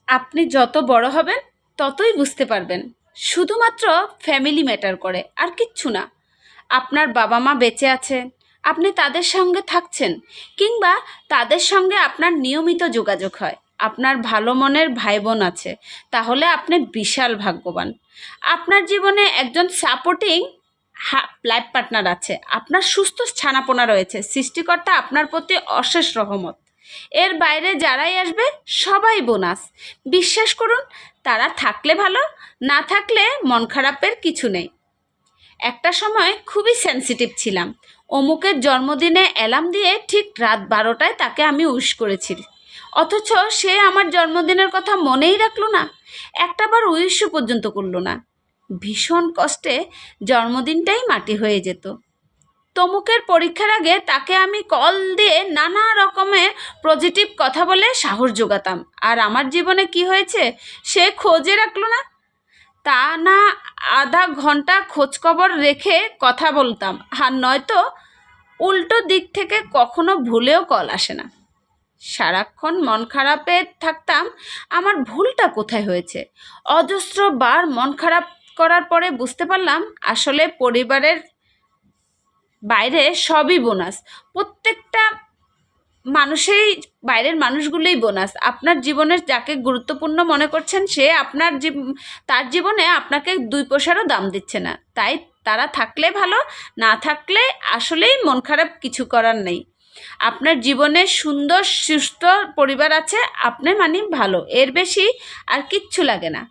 আপনি যত বড় হবেন ততই বুঝতে পারবেন শুধুমাত্র ফ্যামিলি ম্যাটার করে, আর কিচ্ছু না। আপনার বাবা মা বেঁচে আছে, আপনি তাদের সঙ্গে থাকছেন, কিংবা তাদের সঙ্গে আপনার নিয়মিত যোগাযোগ হয়, আপনার ভালো মনের ভাই বোন আছে, তাহলে আপনি বিশাল ভাগ্যবান। আপনার জীবনে একজন সাপোর্টিং লাইফ পার্টনার আছে, আপনার সুস্থ ছানাপোনা রয়েছে, সৃষ্টিকর্তা আপনার প্রতি অশেষ রহমত। এর বাইরে যারাই আসবে সবাই বোনাস। বিশ্বাস করুন, তারা থাকলে ভালো, না থাকলে মন খারাপের কিছু নেই। একটা সময় খুবই সেনসিটিভ ছিলাম। অমুকের জন্মদিনে অ্যালার্ম দিয়ে ঠিক রাত 12টায় তাকে আমি উইশ করেছি, অথচ সে আমার জন্মদিনের কথা মনেই রাখলো না, একটাবার উইশও পর্যন্ত করলো না। ভীষণ কষ্টে জন্মদিনটাই মাটি হয়ে যেত। তমুকের পরীক্ষার আগে তাকে আমি কল দিয়ে নানা রকমের পজিটিভ কথা বলে সাহস জোগাতাম, আর আমার জীবনে কি হয়েছে সে খোঁজে রাখলো না। তা না, আধা ঘন্টা খোঁজখবর রেখে কথা বলতাম, আর নয়তো উল্টো দিক থেকে কখনো ভুলেও কল আসে না। সারাক্ষণ মন খারাপে থাকতাম, আমার ভুলটা কোথায় হয়েছে। অজস্র বার মন খারাপ করার পরে বুঝতে পারলাম আসলে পরিবারের বাইরে সবই বোনাস। প্রত্যেকটা মানুষেরই, বাইরের মানুষগুলোই বোনাস। আপনার জীবনের যাকে গুরুত্বপূর্ণ মনে করছেন সে আপনার তার জীবনে আপনাকে 2 পয়সারও দাম দিচ্ছে না। তাই তারা থাকলে ভালো, না থাকলে আসলেই মন খারাপ কিছু করার নেই। আপনার জীবনে সুন্দর সুস্থ পরিবার আছে, আপনি মানে ভালো, এর বেশি আর কিচ্ছু লাগে না।